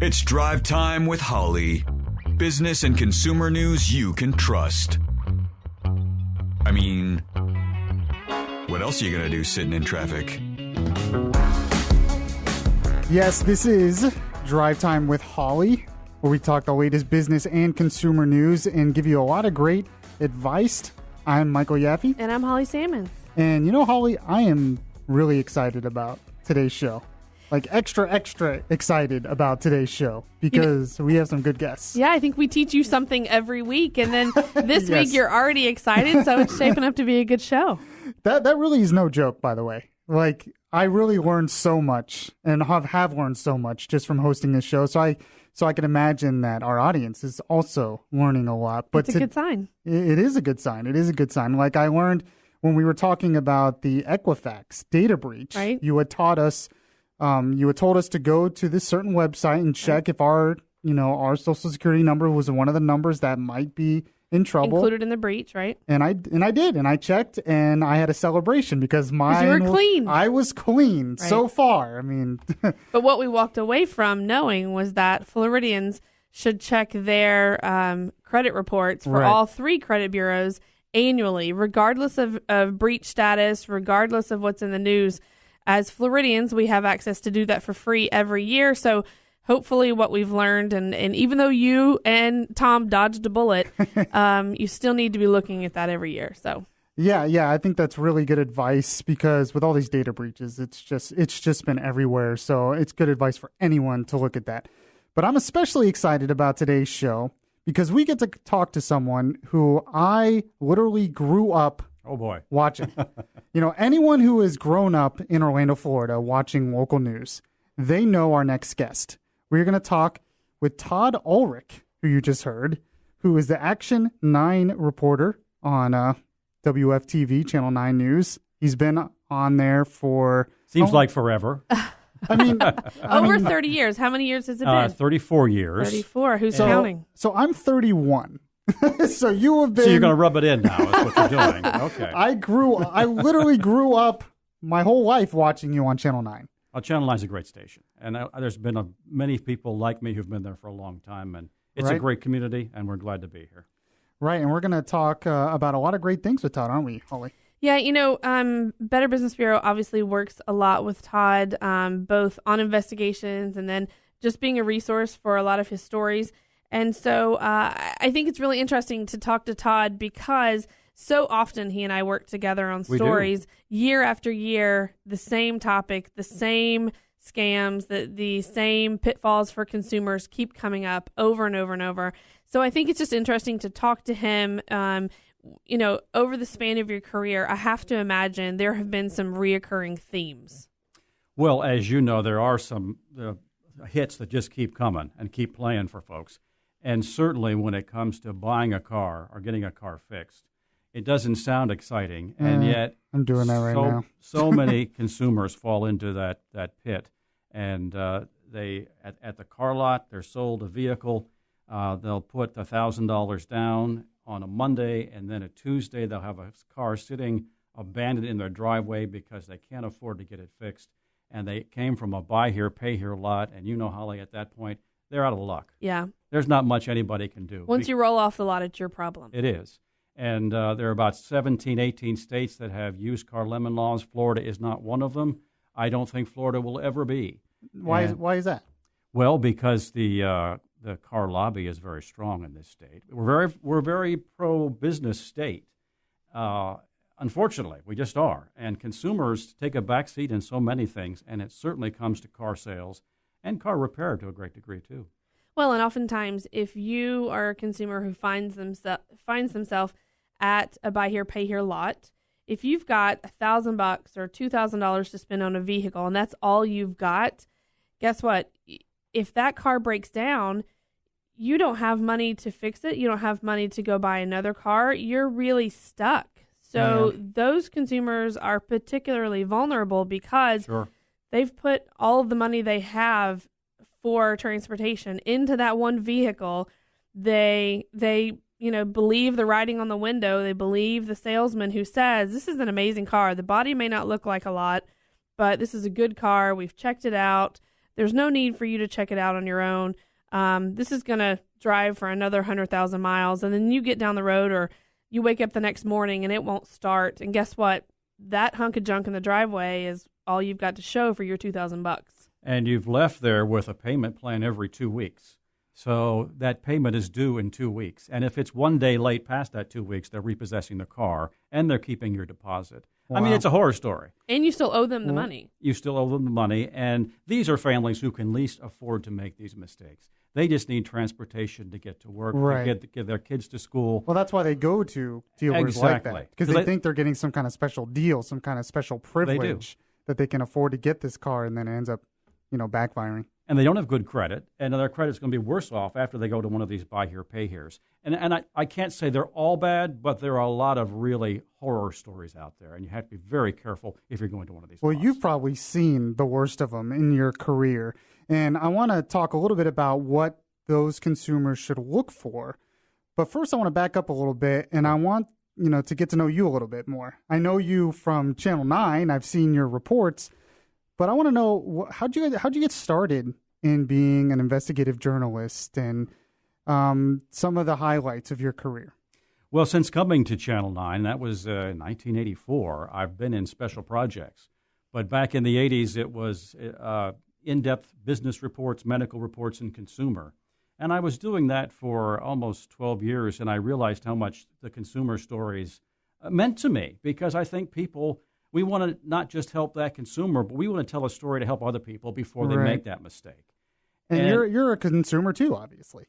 It's Drive Time with Holly. Business and consumer news you can trust. I mean, what else are you going to do sitting in traffic? Yes, this is Drive Time with Holly, where we talk the latest business and consumer news and give you a lot of great advice. I'm Michael Yaffe. And I'm Holly Sammons. And you know, Holly, I am really excited about today's show. Like extra excited about today's show because we have some good guests. Yeah, I think we teach you something every week, and then this Yes. week you're already excited, so it's shaping up to be a good show. That really is no joke, by the way. Like, I really learned so much and have learned so much just from hosting this show. So I can imagine that our audience is also learning a lot. But It's a good sign. It is a good sign. It is a good sign. Like I learned when we were talking about the Equifax data breach, Right. You had told us to go to this certain website and check if our social security number was one of the numbers that might be in trouble. Included in the breach, right? And I did, and I checked, and I had a celebration because you were clean. I was clean Right. so far. I mean, But what we walked away from knowing was that Floridians should check their credit reports for Right. all three credit bureaus annually, regardless of breach status, regardless of what's in the news. As Floridians, we have access to do that for free every year. So hopefully what we've learned, and even though you and Tom dodged a bullet, you still need to be looking at that every year. So yeah, I think that's really good advice because with all these data breaches, it's just been everywhere. So it's good advice for anyone to look at that. But I'm especially excited about today's show because we get to talk to someone who I literally grew up watching. Anyone who has grown up in Orlando, Florida, watching local news, they know our next guest. We're going to talk with Todd Ulrich, who you just heard, who is the Action9 reporter on WFTV, Channel 9 News. He's been on there for... Seems like forever. I mean... over 30 years. How many years has it been? 34 years. 34. Who's counting? So I'm 31. So you have been... So you're going to rub it in now, is what you're doing. Okay. I literally grew up my whole life watching you on Channel 9. Channel 9 is a great station. And there's been many people like me who've been there for a long time. And it's a great community, and we're glad to be here. Right, and we're going to talk about a lot of great things with Todd, aren't we, Holly? Yeah, Better Business Bureau obviously works a lot with Todd, both on investigations and then just being a resource for a lot of his stories. And so I think it's really interesting to talk to Todd because so often he and I work together on stories year after year, the same topic, the same scams, the same pitfalls for consumers keep coming up over and over and over. So I think it's just interesting to talk to him. Over the span of your career, I have to imagine there have been some reoccurring themes. Well, as you know, there are some hits that just keep coming and keep playing for folks. And certainly when it comes to buying a car or getting a car fixed, it doesn't sound exciting. And yet I'm doing that right now. So many consumers fall into that pit. And they at the car lot, they're sold a vehicle. They'll put $1,000 down on a Monday, and then a Tuesday they'll have a car sitting abandoned in their driveway because they can't afford to get it fixed. And they came from a buy here, pay here lot. And Holly, at that point, they're out of luck. Yeah. There's not much anybody can do. Once you roll off the lot, it's your problem. It is. And there are about 17, 18 states that have used car lemon laws. Florida is not one of them. I don't think Florida will ever be. Why is that? Well, because the car lobby is very strong in this state. We're a very pro-business state. Unfortunately, we just are. And consumers take a backseat in so many things, and it certainly comes to car sales and car repair to a great degree, too. Well, and oftentimes, if you are a consumer who finds themselves at a buy here, pay here lot, if you've got $1,000 or $2,000 to spend on a vehicle and that's all you've got, guess what? If that car breaks down, you don't have money to fix it. You don't have money to go buy another car. You're really stuck. So those consumers are particularly vulnerable because they've put all of the money they have for transportation into that one vehicle. They believe the writing on the window. They believe the salesman who says, this is an amazing car. The body may not look like a lot, but this is a good car. We've checked it out. There's no need for you to check it out on your own. This is going to drive for another 100,000 miles, and then you get down the road or you wake up the next morning and it won't start. And guess what? That hunk of junk in the driveway is all you've got to show for your $2,000. And you've left there with a payment plan every 2 weeks. So that payment is due in 2 weeks. And if it's 1 day late past that 2 weeks, they're repossessing the car and they're keeping your deposit. Wow. I mean, it's a horror story. And you still owe them the money. You still owe them the money. And these are families who can least afford to make these mistakes. They just need transportation to get to work, to get their kids to school. Well, that's why they go to dealers like that, because they think they're getting some kind of special deal, some kind of special privilege that they can afford to get this car, and then it ends up, backfiring. And they don't have good credit, and their credit's going to be worse off after they go to one of these buy here, pay here's. And I can't say they're all bad, but there are a lot of really horror stories out there, and you have to be very careful if you're going to one of these. Well, lots. You've probably seen the worst of them in your career, and I want to talk a little bit about what those consumers should look for. But first, I want to back up a little bit, and I want to get to know you a little bit more. I know you from Channel 9. I've seen your reports, but I want to know how'd you get started in being an investigative journalist and some of the highlights of your career. Well, since coming to Channel 9, that was 1984, I've been in special projects. But back in the 80s, it was in-depth business reports, medical reports, and consumer. And I was doing that for almost 12 years, and I realized how much the consumer stories meant to me, because I think we want to not just help that consumer, but we want to tell a story to help other people before they make that mistake. And you're a consumer too, obviously.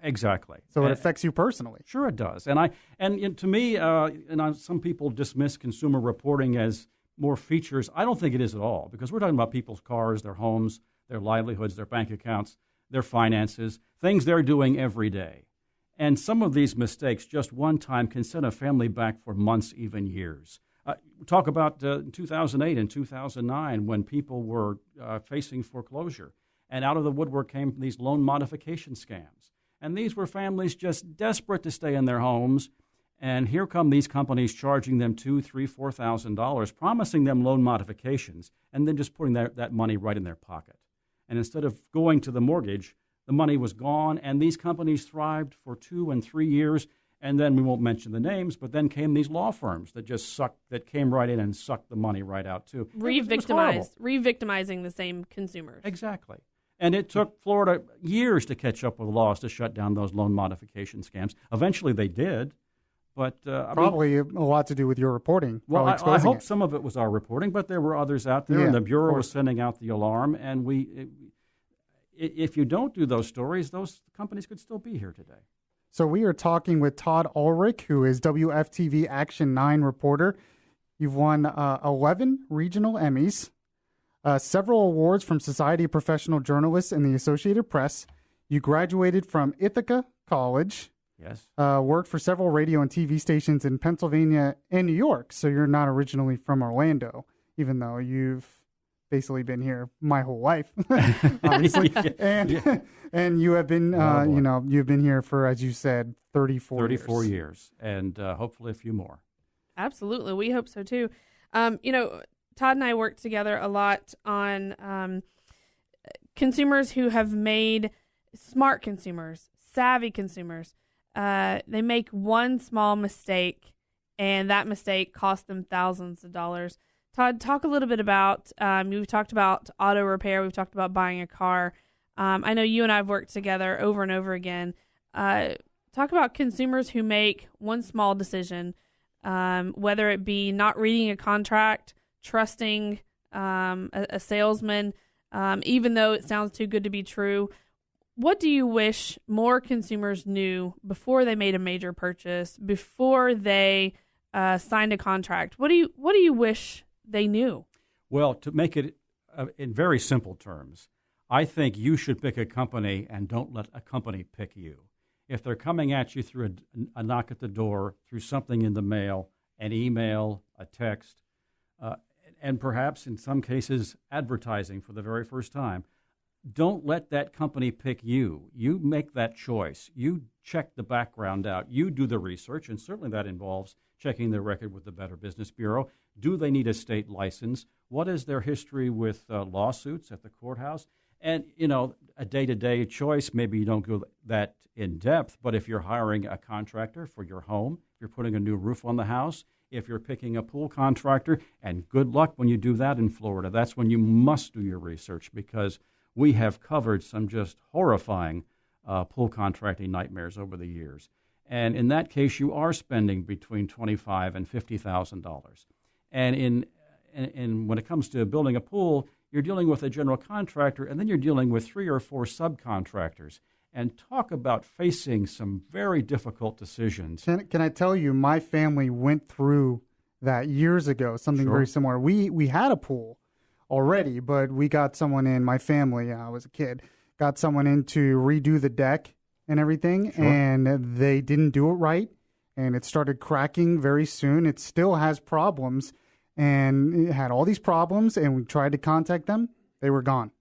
Exactly. So it affects you personally. Sure, it does. And to me, some people dismiss consumer reporting as more features. I don't think it is at all, because we're talking about people's cars, their homes, their livelihoods, their bank accounts, their finances, things they're doing every day. And some of these mistakes, just one time, can set a family back for months, even years. Talk about 2008 and 2009 when people were facing foreclosure. And out of the woodwork came these loan modification scams. And these were families just desperate to stay in their homes. And here come these companies charging them $2,000, $3,000, $4,000, promising them loan modifications, and then just putting that money right in their pocket. And instead of going to the mortgage, the money was gone, and these companies thrived for 2 and 3 years. And then we won't mention the names, but then came these law firms that came right in and sucked the money right out too. Re-victimizing the same consumers. Exactly. And it took Florida years to catch up with laws to shut down those loan modification scams. Eventually they did, but... probably a lot to do with your reporting. Well, I hope some of it was our reporting, but there were others out there, and the Bureau was sending out the alarm, and if you don't do those stories, those companies could still be here today. So we are talking with Todd Ulrich, who is WFTV Action 9 reporter. You've won 11 regional Emmys, several awards from Society of Professional Journalists and the Associated Press. You graduated from Ithaca College. Yes. Worked for several radio and TV stations in Pennsylvania and New York. So you're not originally from Orlando, even though you've basically been here my whole life, obviously. And you have been, you've been here for, as you said, 34 years, and hopefully a few more. Absolutely. We hope so, too. Todd and I work together a lot on consumers who have made smart consumers, savvy consumers. They make one small mistake, and that mistake costs them thousands of dollars. Todd, talk a little bit about, we've talked about auto repair, we've talked about buying a car. I know you and I have worked together over and over again. Talk about consumers who make one small decision, whether it be not reading a contract, trusting a salesman, even though it sounds too good to be true. What do you wish more consumers knew before they made a major purchase, before they signed a contract? What do you wish they knew? Well, to make it in very simple terms, I think you should pick a company and don't let a company pick you. If they're coming at you through a knock at the door, through something in the mail, an email, a text, and perhaps in some cases advertising for the very first time, don't let that company pick you. You make that choice. You check the background out. You do the research, and certainly that involves checking their record with the Better Business Bureau. Do they need a state license? What is their history with lawsuits at the courthouse? And, a day-to-day choice, maybe you don't go that in depth, but if you're hiring a contractor for your home, if you're putting a new roof on the house, if you're picking a pool contractor, and good luck when you do that in Florida. That's when you must do your research, because we have covered some just horrifying pool contracting nightmares over the years. And in that case, you are spending between $25,000 and $50,000. And when it comes to building a pool, you're dealing with a general contractor, and then you're dealing with 3 or 4 subcontractors. And talk about facing some very difficult decisions. Can I tell you, my family went through that years ago, something Sure. very similar. We had a pool already, but we got someone in, my family, I was a kid, got someone in to redo the deck and everything, Sure. and they didn't do it right, and it started cracking very soon. It still has problems, and it had all these problems, and we tried to contact them. They were gone.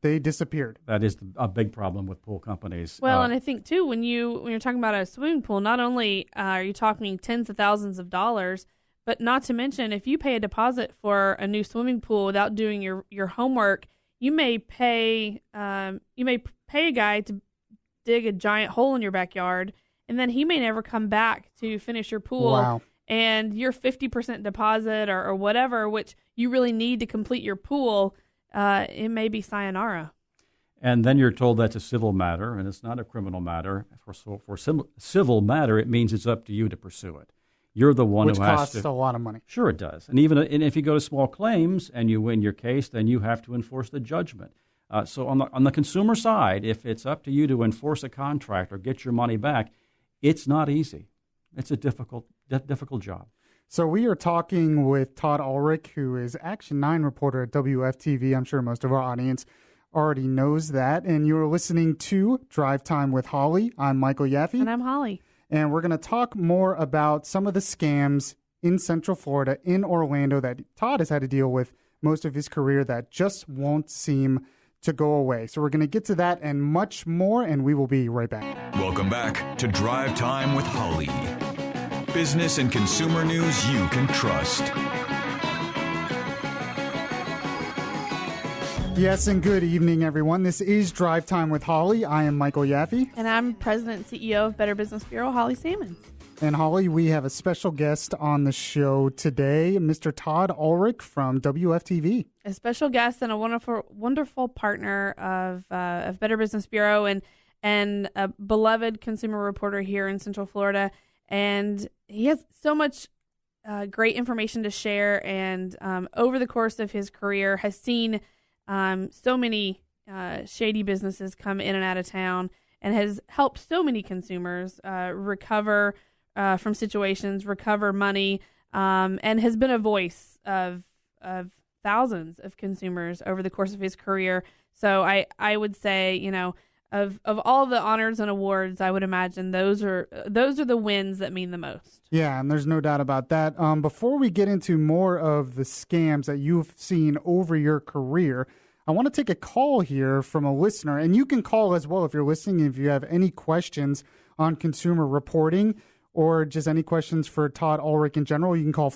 They disappeared. That is a big problem with pool companies. Well, and I think too, when you're talking about a swimming pool, not only are you talking tens of thousands of dollars, but not to mention, if you pay a deposit for a new swimming pool without doing your homework, you may pay a guy to dig a giant hole in your backyard, and then he may never come back to finish your pool. Wow. And your 50% deposit or whatever, which you really need to complete your pool, it may be sayonara. And then you're told that's a civil matter, and it's not a criminal matter. For civil matter, it means it's up to you to pursue it. You're the one Which who has costs to. a lot of money. Sure, it does. And if you go to small claims and you win your case, then you have to enforce the judgment. So on the consumer side, if it's up to you to enforce a contract or get your money back, it's not easy. It's a difficult job. So we are talking with Todd Ulrich, who is Action 9 reporter at WFTV. I'm sure most of our audience already knows that. And you're listening to Drive Time with Holly. I'm Michael Yaffe. And I'm Holly. And we're going to talk more about some of the scams in Central Florida, in Orlando, that Todd has had to deal with most of his career that just won't seem to go away. So we're going to get to that and much more, and we will be right back. Welcome back to Drive Time with Holly. Business and consumer news you can trust. Yes, and good evening, everyone. This is Drive Time with Holly. I am Michael Yaffe. And I'm President and CEO of Better Business Bureau, Holly Sammons. And Holly, we have a special guest on the show today, Mr. Todd Ulrich from WFTV. A special guest and a wonderful partner of Better Business Bureau and a beloved consumer reporter here in Central Florida. And he has so much great information to share, and over the course of his career has seen so many shady businesses come in and out of town, and has helped so many consumers recover from situations, recover money, and has been a voice of thousands of consumers over the course of his career. So I would say, of all the honors and awards, I would imagine those are the wins that mean the most. Yeah, and there's no doubt about that. Before we get into more of the scams that you've seen over your career, I want to take a call here from a listener, and you can call as well if you're listening. If you have any questions on consumer reporting or just any questions for Todd Ulrich in general, you can call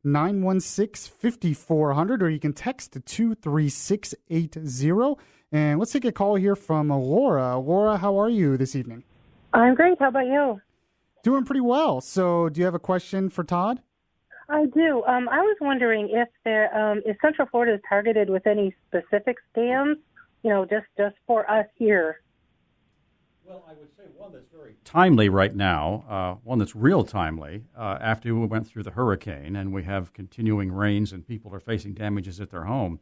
407-916-5400, or you can text to 23680. And let's take a call here from Laura. Laura, how are you this evening? I'm great. How about you? Doing pretty well. So do you have a question for Todd? I do. I was wondering if if Central Florida is targeted with any specific scams, just for us here. Well, I would say one that's very timely right now, one that's real timely, after we went through the hurricane and we have continuing rains and people are facing damages at their home,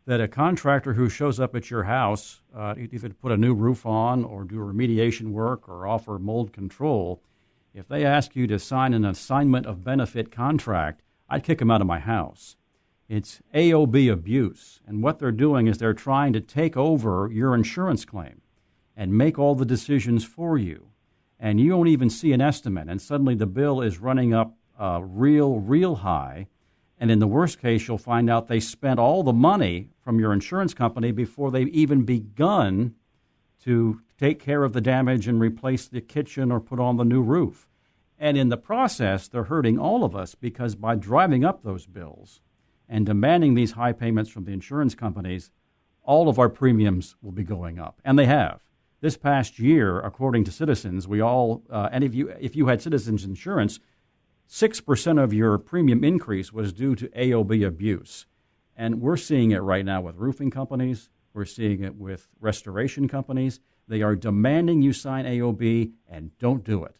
that a contractor who shows up at your house, either to put a new roof on or do remediation work or offer mold control, if they ask you to sign an assignment of benefit contract, I'd kick them out of my house. It's AOB abuse, and what they're doing is they're trying to take over your insurance claim and make all the decisions for you. And you don't even see an estimate, and suddenly the bill is running up real high. And in the worst case, you'll find out they spent all the money from your insurance company before they've even begun to take care of the damage and replace the kitchen or put on the new roof. And in the process, they're hurting all of us, because by driving up those bills and demanding these high payments from the insurance companies, all of our premiums will be going up, and they have. This past year, according to Citizens, we all, and if you had Citizens insurance, 6% of your premium increase was due to AOB abuse. And we're seeing it right now with roofing companies. We're seeing it with restoration companies. They are demanding you sign AOB, and don't do it.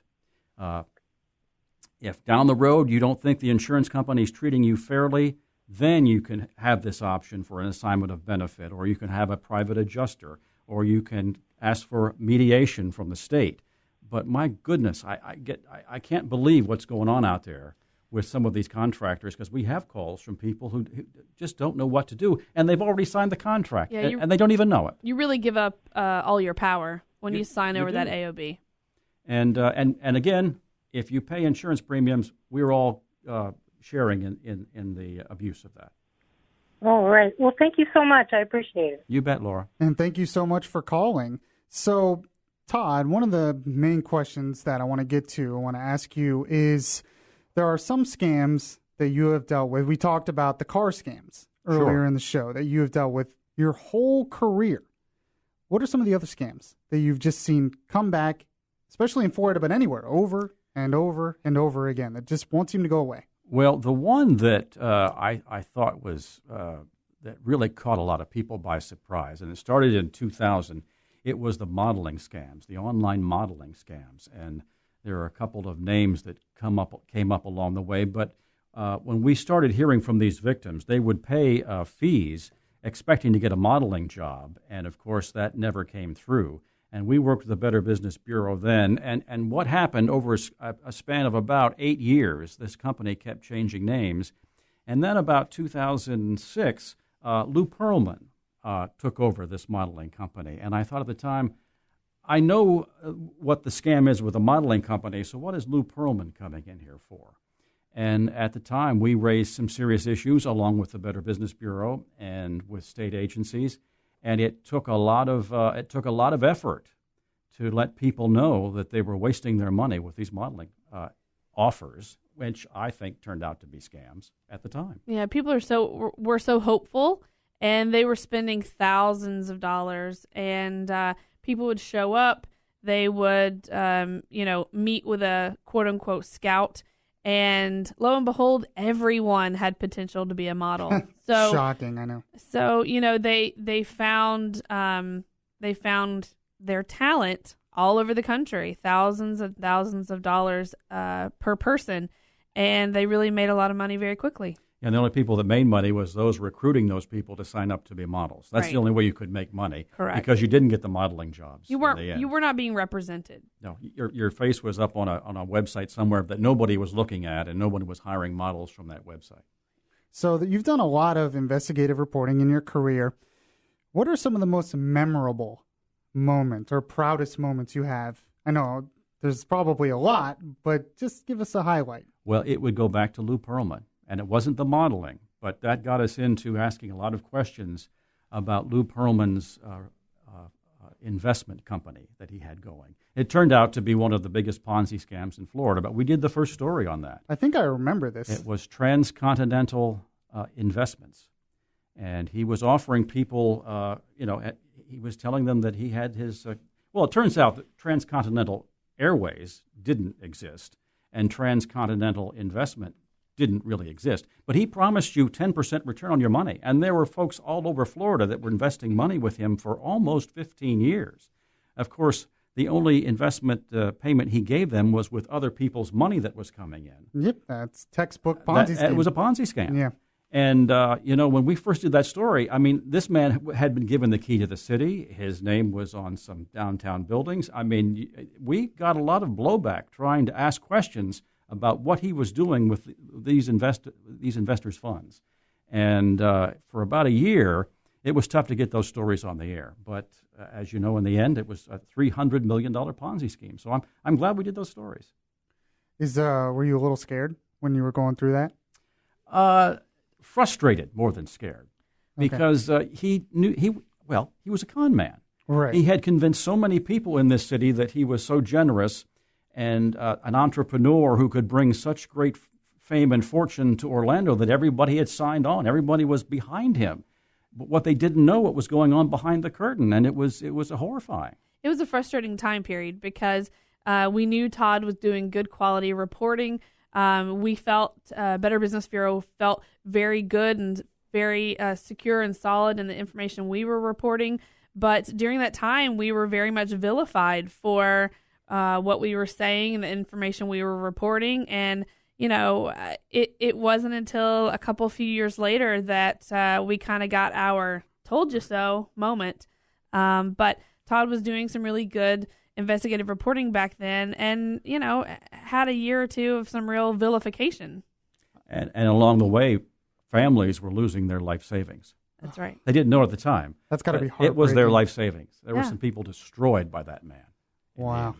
If down the road you don't think the insurance company is treating you fairly, then you can have this option for an assignment of benefit, or you can have a private adjuster, or you can ask for mediation from the state. But my goodness, I can't believe what's going on out there with some of these contractors, because we have calls from people who just don't know what to do, and they've already signed the contract, and they don't even know it. You really give up all your power when you sign over that AOB. And again, if you pay insurance premiums, we're all sharing in the abuse of that. All right. Well, thank you so much. I appreciate it. You bet, Laura. And thank you so much for calling. So, Todd, one of the main questions that I want to ask you is, there are some scams that you have dealt with. We talked about the car scams earlier in the show that you have dealt with your whole career. What are some of the other scams that you've just seen come back, especially in Florida, but anywhere, over and over and over again, that just won't seem to go away? Well, the one that I thought was that really caught a lot of people by surprise, and it started in 2000, it was the modeling scams, the online modeling scams. And there are a couple of names that came up along the way. But when we started hearing from these victims, they would pay fees expecting to get a modeling job. And, of course, that never came through. And we worked with the Better Business Bureau then. And what happened over a span of about 8 years, this company kept changing names. And then about 2006, Lou Pearlman took over this modeling company. And I thought at the time, I know what the scam is with a modeling company, so what is Lou Pearlman coming in here for? And at the time, we raised some serious issues along with the Better Business Bureau and with state agencies. And it took a lot of effort to let people know that they were wasting their money with these modeling offers, which I think turned out to be scams at the time. Yeah, people were so hopeful, and they were spending thousands of dollars, and people would show up. They would, meet with a quote unquote scout, and lo and behold, everyone had potential to be a model. So shocking, I know. So they found their talent all over the country, thousands of dollars per person, and they really made a lot of money very quickly. And the only people that made money was those recruiting those people to sign up to be models. That's the only way you could make money. Correct. Because you didn't get the modeling jobs. You were not being represented. No, your face was up on a website somewhere that nobody was looking at, and nobody was hiring models from that website. So you've done a lot of investigative reporting in your career. What are some of the most memorable moments or proudest moments you have? I know there's probably a lot, but just give us a highlight. Well, it would go back to Lou Pearlman. And it wasn't the modeling, but that got us into asking a lot of questions about Lou Pearlman's investment company that he had going. It turned out to be one of the biggest Ponzi scams in Florida, but we did the first story on that. I think I remember this. It was Transcontinental Investments. And he was offering people, he was telling them that he had his, it turns out that Transcontinental Airways didn't exist, and Transcontinental Investment didn't really exist. But he promised you 10% return on your money. And there were folks all over Florida that were investing money with him for almost 15 years. Of course, the only investment payment he gave them was with other people's money that was coming in. Yep, that's textbook Ponzi scheme. It was a Ponzi scam. Yeah. And, when we first did that story, I mean, this man had been given the key to the city. His name was on some downtown buildings. I mean, we got a lot of blowback trying to ask questions about what he was doing with these investors' funds. And for about a year, it was tough to get those stories on the air. But as you know, in the end, it was a $300 million Ponzi scheme. So I'm glad we did those stories. Were you a little scared when you were going through that? Frustrated more than scared. Because he was a con man. Right. He had convinced so many people in this city that he was so generous and an entrepreneur who could bring such great fame and fortune to Orlando that everybody had signed on. Everybody was behind him. But what they didn't know what was going on behind the curtain, and it was horrifying. It was a frustrating time period because we knew Todd was doing good quality reporting. We felt Better Business Bureau felt very good and very secure and solid in the information we were reporting. But during that time, we were very much vilified for what we were saying and the information we were reporting. And, it wasn't until a few years later that we kind of got our told you so moment. But Todd was doing some really good investigative reporting back then and, had a year or two of some real vilification. And along the way, families were losing their life savings. That's right. They didn't know at the time. That's got to be heartbreaking. It was their life savings. There were some people destroyed by that man. Wow.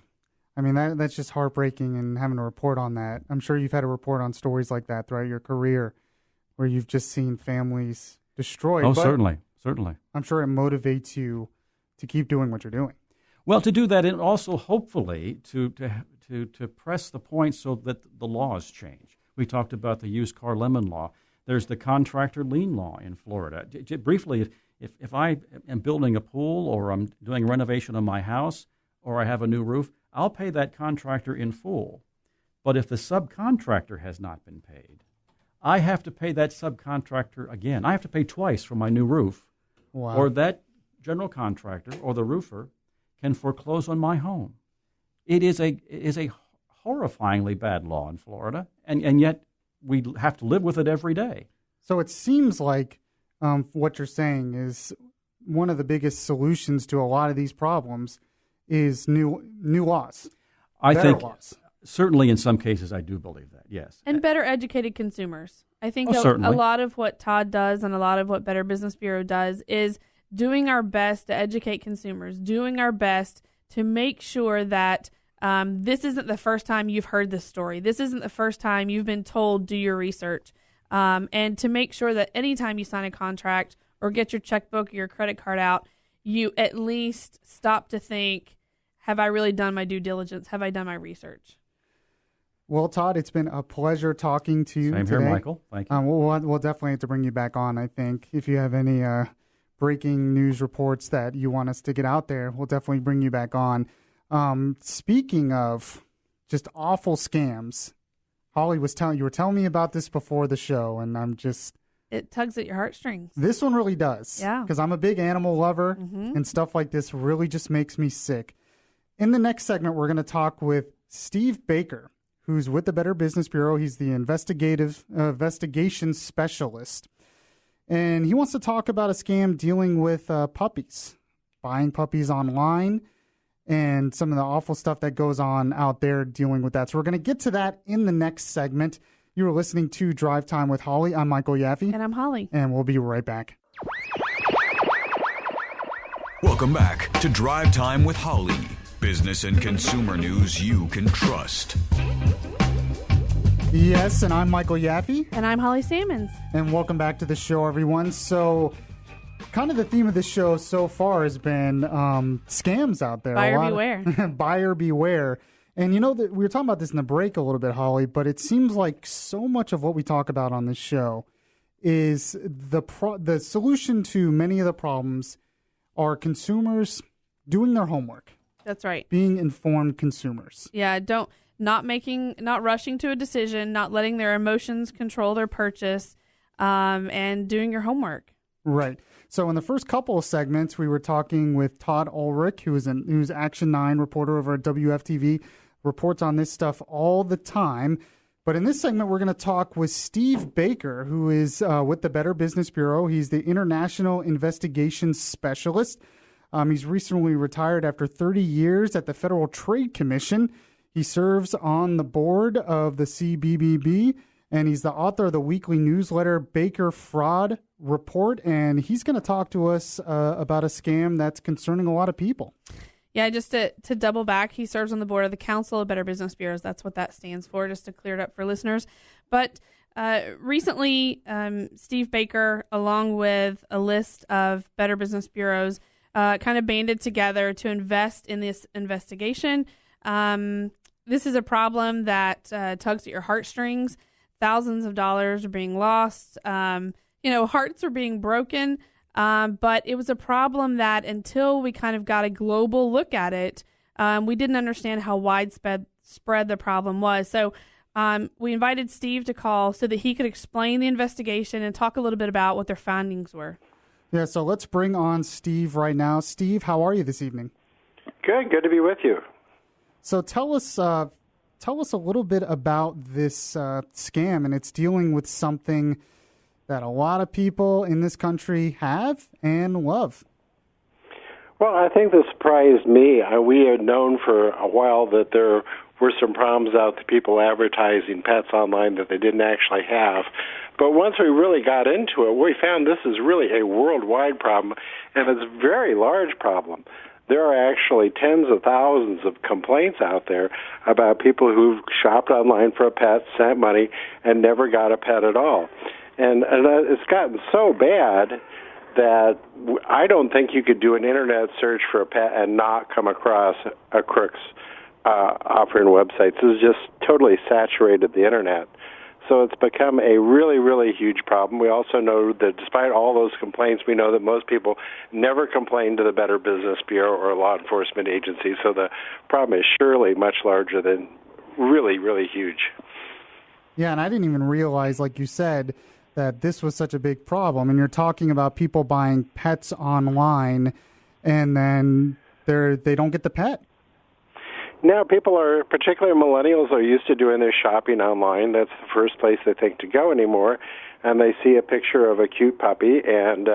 I mean, that's just heartbreaking, and having to report on that. I'm sure you've had to report on stories like that throughout your career where you've just seen families destroyed. Oh, certainly. I'm sure it motivates you to keep doing what you're doing. Well, to do that, and also hopefully to press the point so that the laws change. We talked about the used car lemon law. There's the contractor lien law in Florida. Briefly, if I am building a pool or I'm doing a renovation on my house or I have a new roof, I'll pay that contractor in full. But if the subcontractor has not been paid, I have to pay that subcontractor again. I have to pay twice for my new roof. Wow. Or that general contractor or the roofer can foreclose on my home. It is a horrifyingly bad law in Florida, and yet we have to live with it every day. So it seems like what you're saying is one of the biggest solutions to a lot of these problems is new laws. I think laws. Certainly in some cases I do believe that, yes. And better educated consumers. I think a lot of what Todd does and a lot of what Better Business Bureau does is doing our best to educate consumers, doing our best to make sure that this isn't the first time you've heard this story. This isn't the first time you've been told, do your research. And to make sure that anytime you sign a contract or get your checkbook or your credit card out, you at least stop to think, have I really done my due diligence? Have I done my research? Well, Todd, it's been a pleasure talking to you Same today. here, Michael. Thank you. We'll definitely have to bring you back on, I think. If you have any breaking news reports that you want us to get out there, we'll definitely bring you back on. Speaking of just awful scams, Holly you were telling me about this before the show, and it tugs at your heartstrings. This one really does. Yeah. Because I'm a big animal lover, and stuff like this really just makes me sick. In the next segment, we're going to talk with Steve Baker, who's with the Better Business Bureau. He's the investigation specialist. And he wants to talk about a scam dealing with puppies, buying puppies online, and some of the awful stuff that goes on out there dealing with that. So we're going to get to that in the next segment. You are listening to Drive Time with Holly. I'm Michael Yaffe. And I'm Holly. And we'll be right back. Welcome back to Drive Time with Holly. Business and consumer news you can trust. Yes, and I'm Michael Yaffe. And I'm Holly Sammons. And welcome back to the show, everyone. So, kind of the theme of the show so far has been scams out there. Buyer beware. Buyer beware. And we were talking about this in the break a little bit, Holly, but it seems like so much of what we talk about on this show is the solution to many of the problems are consumers doing their homework. That's right. Being informed consumers. Yeah, not rushing to a decision, not letting their emotions control their purchase, and doing your homework. Right. So in the first couple of segments, we were talking with Todd Ulrich, who's Action9 reporter over at WFTV, reports on this stuff all the time. But in this segment, we're going to talk with Steve Baker, who is with the Better Business Bureau. He's the International Investigation Specialist. He's recently retired after 30 years at the Federal Trade Commission. He serves on the board of the CBBB, and he's the author of the weekly newsletter Baker Fraud Report, and he's going to talk to us about a scam that's concerning a lot of people. Yeah, just to double back, he serves on the board of the Council of Better Business Bureaus. That's what that stands for, just to clear it up for listeners. But recently, Steve Baker, along with a list of Better Business Bureaus, kind of banded together to invest in this investigation. This is a problem that tugs at your heartstrings. Thousands of dollars are being lost. Hearts are being broken. But it was a problem that until we kind of got a global look at it, we didn't understand how widespread the problem was. So we invited Steve to call so that he could explain the investigation and talk a little bit about what their findings were. Yeah, so let's bring on Steve right now. Steve, how are you this evening? Good to be with you. So tell us a little bit about this scam, and it's dealing with something that a lot of people in this country have and love. Well, I think this surprised me. We had known for a while that there were some problems out there, people advertising pets online that they didn't actually have. But once we really got into it, we found this is really a worldwide problem, and it's a very large problem. There are actually tens of thousands of complaints out there about people who've shopped online for a pet, sent money, and never got a pet at all. And it's gotten so bad that I don't think you could do an internet search for a pet and not come across a crooks offering websites. This has just totally saturated the internet. So it's become a really, really huge problem. We also know that despite all those complaints, we know that most people never complain to the Better Business Bureau or law enforcement agencies. So the problem is surely much larger than really, really huge. Yeah, and I didn't even realize, like you said, that this was such a big problem. And you're talking about people buying pets online, and then they don't get the pet. Now, people are, particularly millennials, are used to doing their shopping online. That's the first place they think to go anymore. And they see a picture of a cute puppy and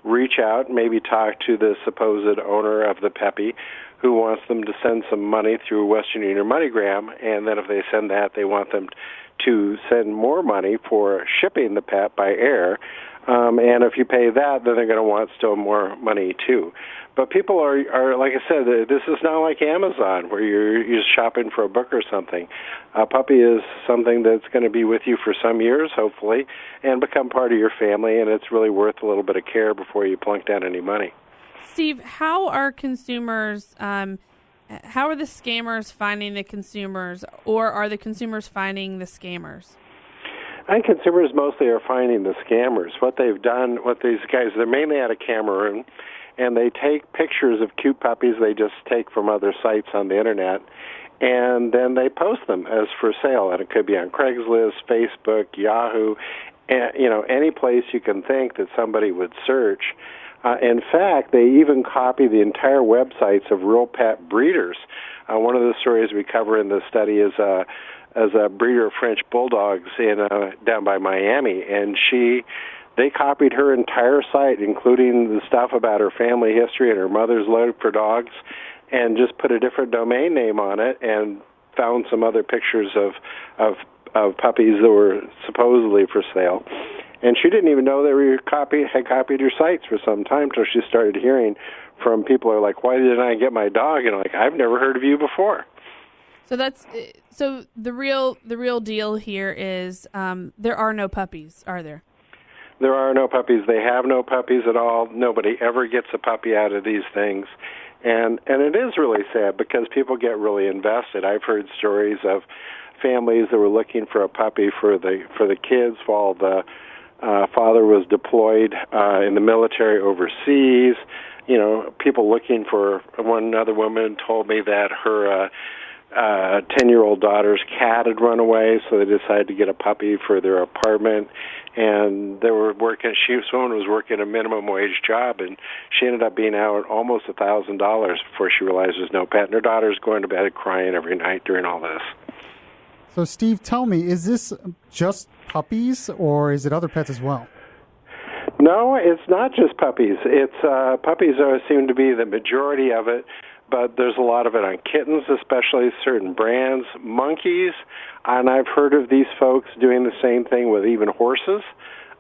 reach out, maybe talk to the supposed owner of the puppy who wants them to send some money through Western Union or MoneyGram. And then if they send that, they want them to send more money for shipping the pet by air. And if you pay that, then they're going to want still more money, too. But people are, like I said, this is not like Amazon where you're just shopping for a book or something. A puppy is something that's going to be with you for some years, hopefully, and become part of your family, and it's really worth a little bit of care before you plunk down any money. Steve, how are consumers, how are the scammers finding the consumers, or are the consumers finding the scammers? I think consumers mostly are finding the scammers. What they've done, what these guys, they're mainly out of Cameroon, and they take pictures of cute puppies they just take from other sites on the internet, and then they post them as for sale. And it could be on Craigslist, Facebook, Yahoo, any place you can think that somebody would search. In fact, they even copy the entire websites of real pet breeders. One of the stories we cover in the study is as a breeder of French bulldogs down by Miami, and they copied her entire site, including the stuff about her family history and her mother's love for dogs, and just put a different domain name on it and found some other pictures of puppies that were supposedly for sale. And she didn't even know they had copied her sites for some time till she started hearing from people who are like, "Why didn't I get my dog?" And I'm like, "I've never heard of you before." So the real deal here is there are no puppies, are there? There are no puppies. They have no puppies at all. Nobody ever gets a puppy out of these things. And it is really sad because people get really invested. I've heard stories of families that were looking for a puppy for the kids while the father was deployed in the military overseas. People looking for one other woman told me that her 10-year-old daughter's cat had run away, so they decided to get a puppy for their apartment. And they were working. Someone was working a minimum wage job, and she ended up being out almost $1,000 before she realized there's no pet. And her daughter's going to bed crying every night during all this. So, Steve, tell me, is this just puppies, or is it other pets as well? No, it's not just puppies. It's puppies seem to be the majority of it. But there's a lot of it on kittens, especially certain brands, monkeys, and I've heard of these folks doing the same thing with even horses.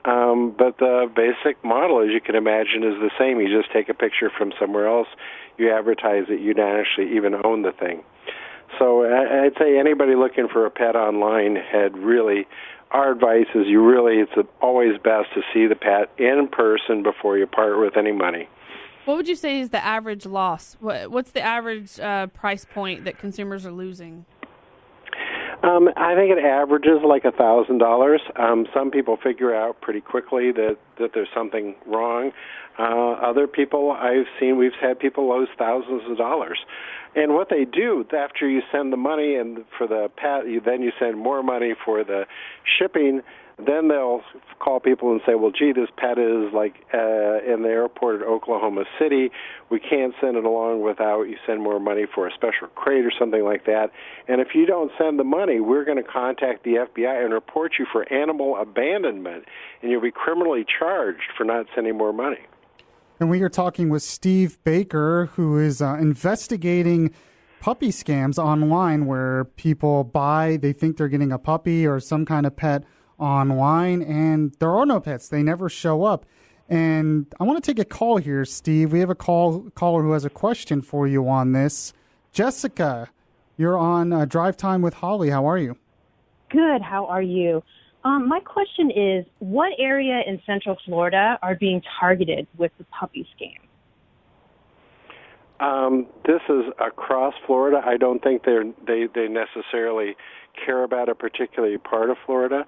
But the basic model, as you can imagine, is the same. You just take a picture from somewhere else, you advertise it, you don't actually even own the thing. So I'd say anybody looking for a pet online our advice is it's always best to see the pet in person before you part with any money. What would you say is the average loss? What's the average price point that consumers are losing? I think it averages like $1,000. Some people figure out pretty quickly that there's something wrong. Other people we've had people lose thousands of dollars. And what they do, after you send the money and for the pet, then you send more money for the shipping, then they'll call people and say, well, gee, this pet is like in the airport at Oklahoma City. We can't send it along without you send more money for a special crate or something like that. And if you don't send the money, we're going to contact the FBI and report you for animal abandonment, and you'll be criminally charged for not sending more money. And we are talking with Steve Baker, who is investigating puppy scams online where people they think they're getting a puppy or some kind of pet online, and there are no pets. They never show up. And I want to take a call here, Steve. We have a caller who has a question for you on this. Jessica, you're on Drive Time with Holly. How are you? Good. How are you? My question is, what area in Central Florida are being targeted with the puppy scam? This is across Florida. I don't think they necessarily care about a particular part of Florida.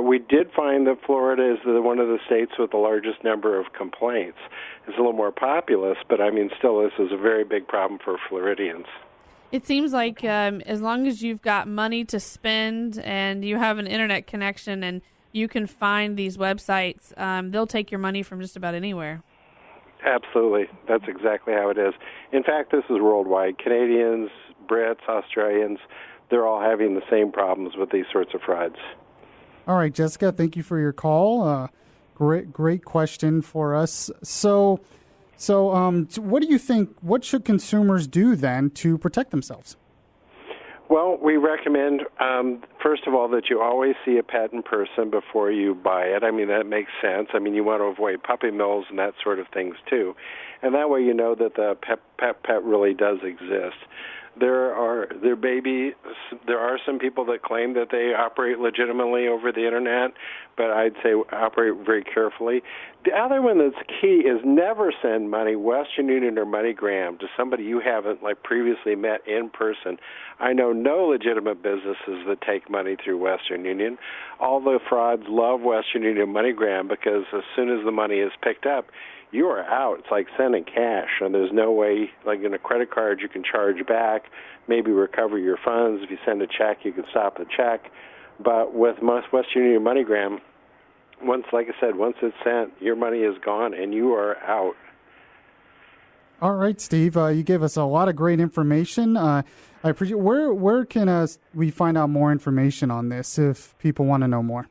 We did find that Florida is one of the states with the largest number of complaints. It's a little more populous, but I mean, still, this is a very big problem for Floridians. It seems like as long as you've got money to spend and you have an internet connection and you can find these websites, they'll take your money from just about anywhere. Absolutely. That's exactly how it is. In fact, this is worldwide. Canadians, Brits, Australians, they're all having the same problems with these sorts of frauds. All right, Jessica, thank you for your call. Great question for us. So what do you think, what should consumers do then to protect themselves? Well, we recommend, first of all, that you always see a pet in person before you buy it. I mean, that makes sense. I mean, you want to avoid puppy mills and that sort of things, too. And that way you know that the pet really does exist. There are some people that claim that they operate legitimately over the internet, but I'd say operate very carefully. The other one that's key is never send money, Western Union or MoneyGram, to somebody you haven't previously met in person. I know no legitimate businesses that take money through Western Union. All the frauds love Western Union and MoneyGram because as soon as the money is picked up, you are out. It's like sending cash, and there's no way, like in a credit card, you can charge back, maybe recover your funds. If you send a check, you can stop the check. But with most Western Union MoneyGram, once it's sent, your money is gone, and you are out. All right, Steve, you gave us a lot of great information. I appreciate. Where can we find out more information on this if people want to know more?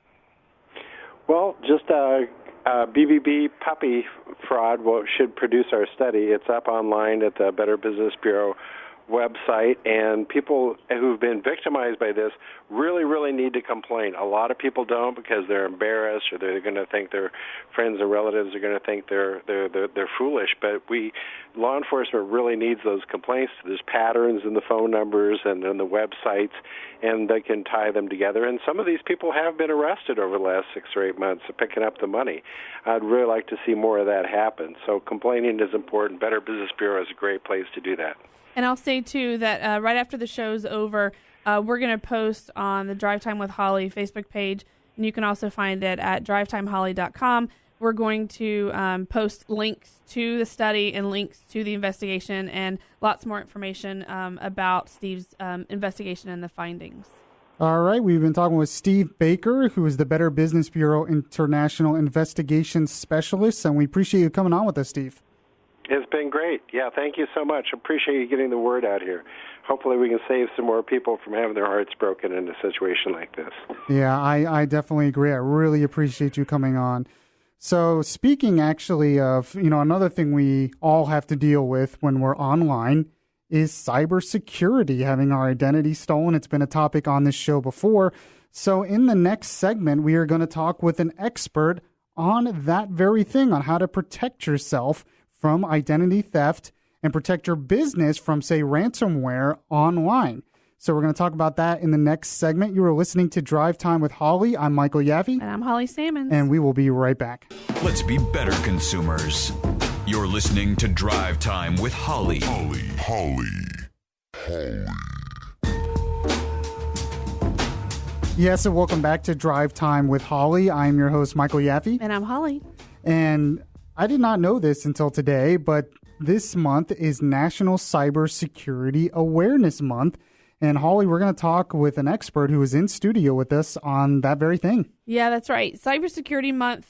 Well, just BBB Puppy Fraud should produce our study. It's up online at the Better Business Bureau website, and people who've been victimized by this really, really need to complain. A lot of people don't because they're embarrassed, or they're going to think their friends and relatives are going to think they're foolish. But law enforcement really needs those complaints. There's patterns in the phone numbers and in the websites, and they can tie them together. And some of these people have been arrested over the last 6 or 8 months of picking up the money. I'd really like to see more of that happen. So complaining is important. Better Business Bureau is a great place to do that. And I'll say, too, that right after the show's over, we're going to post on the Drive Time with Holly Facebook page, and you can also find it at drivetimeholly.com. We're going to post links to the study and links to the investigation and lots more information about Steve's investigation and the findings. All right, we've been talking with Steve Baker, who is the Better Business Bureau International Investigations Specialist, and we appreciate you coming on with us, Steve. It's been great. Yeah, thank you so much. Appreciate you getting the word out here. Hopefully we can save some more people from having their hearts broken in a situation like this. Yeah, I definitely agree. I really appreciate you coming on. So speaking actually of, another thing we all have to deal with when we're online is cybersecurity, having our identity stolen. It's been a topic on this show before. So in the next segment, we are going to talk with an expert on that very thing, on how to protect yourself from identity theft and protect your business from, say, ransomware online. So we're going to talk about that in the next segment. You are listening to Drive Time with Holly. I'm Michael Yaffe. And I'm Holly Sammons. And we will be right back. Let's be better consumers. You're listening to Drive Time with Holly. Yes, and welcome back to Drive Time with Holly. I'm your host, Michael Yaffe. And I'm Holly. And I did not know this until today, but this month is National Cybersecurity Awareness Month. And Holly, we're going to talk with an expert who is in studio with us on that very thing. Yeah, that's right. Cybersecurity Month,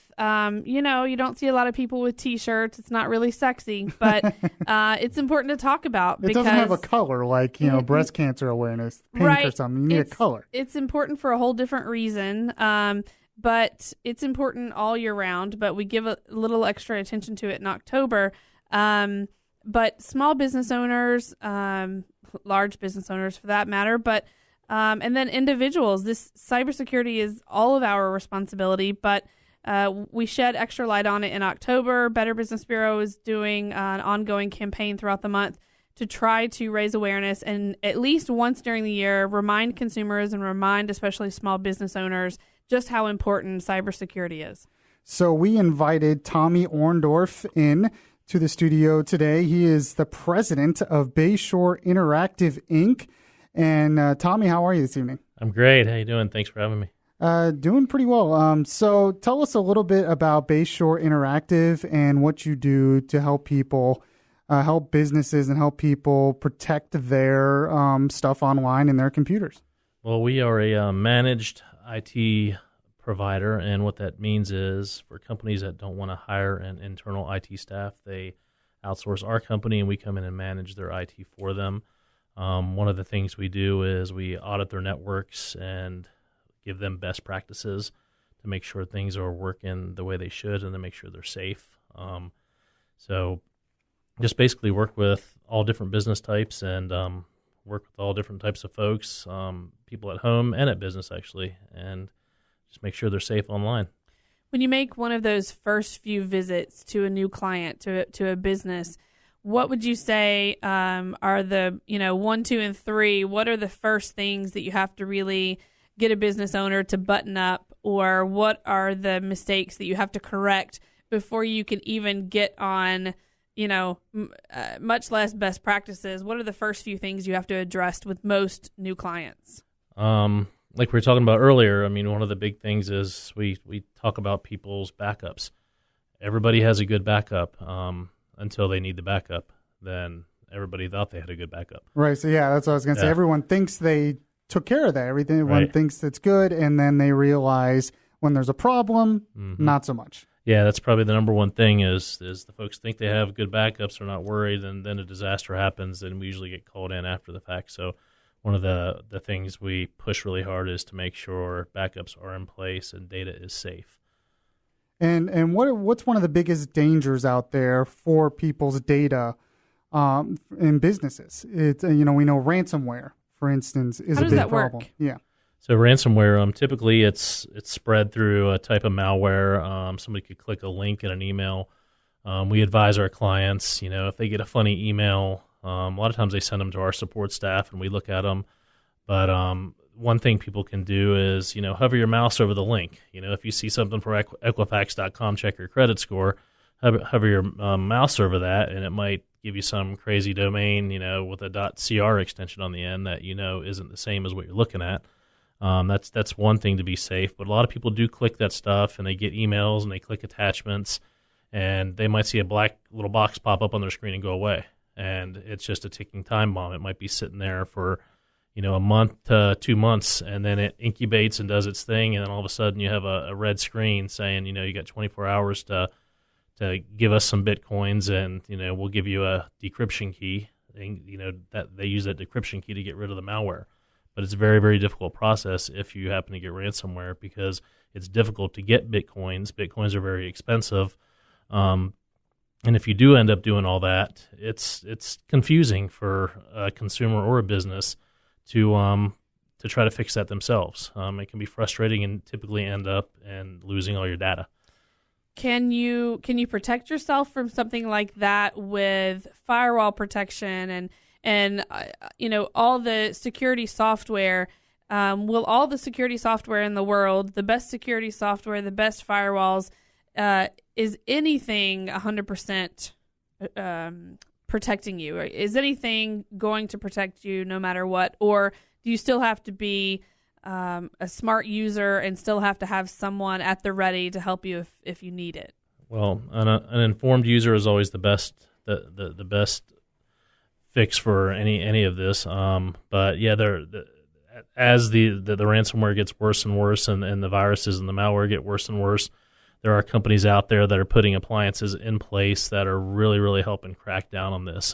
you don't see a lot of people with T-shirts. It's not really sexy, but it's important to talk about. It doesn't have a color like, breast cancer awareness, pink right. or something. You need a color. It's important for a whole different reason, but it's important all year round, but we give a little extra attention to it in October. But small business owners, large business owners for that matter, but and then individuals. This cybersecurity is all of our responsibility, but we shed extra light on it in October. Better Business Bureau is doing an ongoing campaign throughout the month to try to raise awareness and at least once during the year remind consumers and remind especially small business owners just how important cybersecurity is. So we invited Tommy Orndorff in to the studio today. He is the president of Bayshore Interactive, Inc. And Tommy, how are you this evening? I'm great. How you doing? Thanks for having me. Doing pretty well. So tell us a little bit about Bayshore Interactive and what you do to help people, help businesses and help people protect their stuff online and their computers. Well, we are a managed IT provider, and what that means is for companies that don't want to hire an internal IT staff, they outsource our company and we come in and manage their IT for them. One of the things we do is we audit their networks and give them best practices to make sure things are working the way they should and to make sure they're safe. So just basically work with all different business types and work with all different types of folks, people at home and at business actually, and just make sure they're safe online. When you make one of those first few visits to a new client, to a business, what would you say are the 1, 2, and 3? What are the first things that you have to really get a business owner to button up, or what are the mistakes that you have to correct before you can even get on, much less best practices? What are the first few things you have to address with most new clients? Like we were talking about earlier, one of the big things is we talk about people's backups. Everybody has a good backup until they need the backup. Then everybody thought they had a good backup. Right. So, yeah, that's what I was going to say. Everyone thinks they took care of that. Everyone thinks it's good, and then they realize when there's a problem, not so much. Yeah, that's probably the number one thing is the folks think they have good backups, they're not worried, and then a disaster happens, and we usually get called in after the fact. So one of the things we push really hard is to make sure backups are in place and data is safe. And what's one of the biggest dangers out there for people's data in businesses? It's we know ransomware, for instance, is a big problem. Work? Yeah. So ransomware, typically it's spread through a type of malware. Somebody could click a link in an email. We advise our clients, if they get a funny email. A lot of times they send them to our support staff and we look at them. But one thing people can do is, hover your mouse over the link. If you see something for Equifax.com, check your credit score, hover your mouse over that, and it might give you some crazy domain, with a .cr extension on the end that isn't the same as what you're looking at. That's one thing to be safe. But a lot of people do click that stuff and they get emails and they click attachments and they might see a black little box pop up on their screen and go away. And it's just a ticking time bomb. It might be sitting there for, a month to 2 months, and then it incubates and does its thing, and then all of a sudden you have a red screen saying, you got 24 hours to give us some Bitcoins, and, we'll give you a decryption key. And, that they use that decryption key to get rid of the malware. But it's a very, very difficult process if you happen to get ransomware because it's difficult to get Bitcoins. Bitcoins are very expensive. And if you do end up doing all that, it's confusing for a consumer or a business to try to fix that themselves. It can be frustrating and typically end up and losing all your data. Can you protect yourself from something like that with firewall protection and all the security software? Will all the security software in the world, the best security software, the best firewalls, is anything 100% protecting you? Is anything going to protect you no matter what? Or do you still have to be a smart user and still have to have someone at the ready to help you if you need it? Well, an informed user is always the best the best fix for any of this. But yeah, as the ransomware gets worse and worse, and the viruses and the malware get worse and worse, there are companies out there that are putting appliances in place that are really, really helping crack down on this.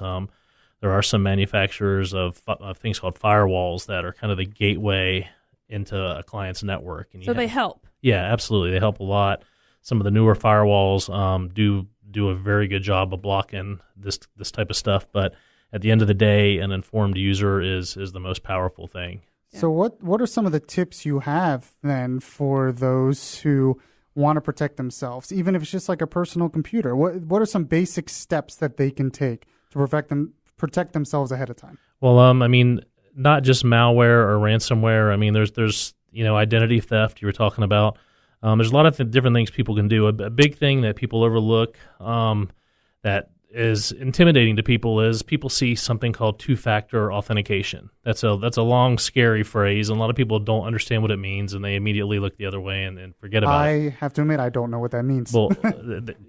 There are some manufacturers of things called firewalls that are kind of the gateway into a client's network. And they help. Yeah, absolutely. They help a lot. Some of the newer firewalls do a very good job of blocking this type of stuff. But at the end of the day, an informed user is the most powerful thing. Yeah. So what are some of the tips you have then for those who want to protect themselves, even if it's just like a personal computer? What are some basic steps that they can take to protect themselves ahead of time? Well, I mean, not just malware or ransomware. I mean, there's identity theft you were talking about. There's a lot of different things people can do. A big thing that people overlook that is intimidating to people is people see something called two-factor authentication. That's a long, scary phrase, and a lot of people don't understand what it means, and they immediately look the other way and forget about it. I have to admit, I don't know what that means. Well,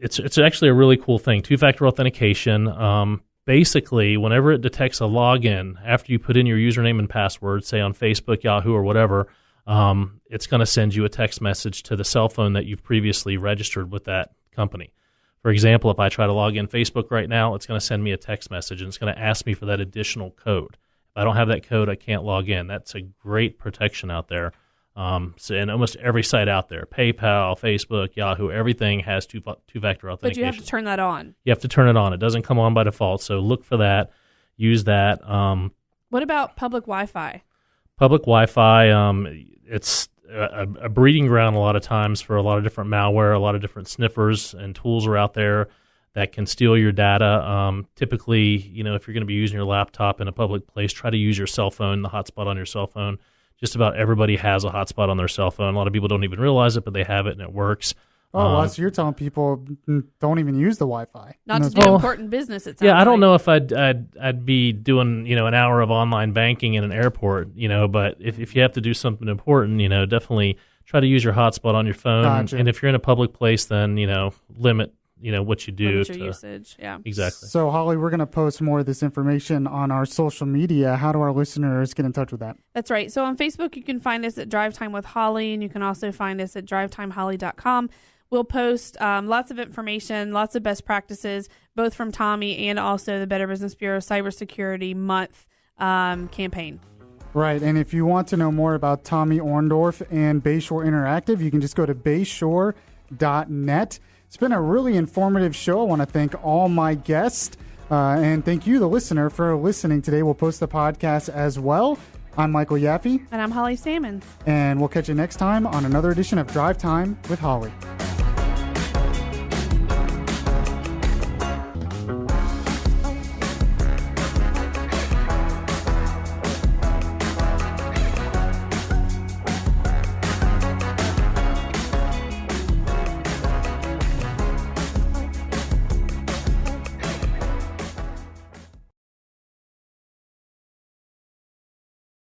it's actually a really cool thing. Two-factor authentication. Basically, whenever it detects a login, after you put in your username and password, say on Facebook, Yahoo, or whatever, it's going to send you a text message to the cell phone that you've previously registered with that company. For example, if I try to log in Facebook right now, it's going to send me a text message, and it's going to ask me for that additional code. If I don't have that code, I can't log in. That's a great protection out there. And almost every site out there, PayPal, Facebook, Yahoo, everything has two-factor authentication. But you have to turn that on. You have to turn it on. It doesn't come on by default, so look for that. Use that. What about public Wi-Fi? Public Wi-Fi, it's a breeding ground a lot of times for a lot of different malware. A lot of different sniffers and tools are out there that can steal your data. Typically, if you're going to be using your laptop in a public place, try to use your cell phone, the hotspot on your cell phone. Just about everybody has a hotspot on their cell phone. A lot of people don't even realize it, but they have it and it works. Oh, so you're telling people don't even use the Wi-Fi. Not to do important business, it sounds I don't know if I'd be doing, an hour of online banking in an airport, but if you have to do something important, definitely try to use your hotspot on your phone. Gotcha. And if you're in a public place, then, limit what you do. Limit your usage, yeah. Exactly. So, Holly, we're going to post more of this information on our social media. How do our listeners get in touch with that? That's right. So on Facebook, you can find us at Drivetime with Holly, and you can also find us at drivetimeholly.com. We'll post lots of information, lots of best practices, both from Tommy and also the Better Business Bureau Cybersecurity Month campaign. Right, and if you want to know more about Tommy Orndorff and Bayshore Interactive, you can just go to bayshore.net. It's been a really informative show. I want to thank all my guests, and thank you, the listener, for listening today. We'll post the podcast as well. I'm Michael Yaffe. And I'm Holly Sammons. And we'll catch you next time on another edition of Drive Time with Holly.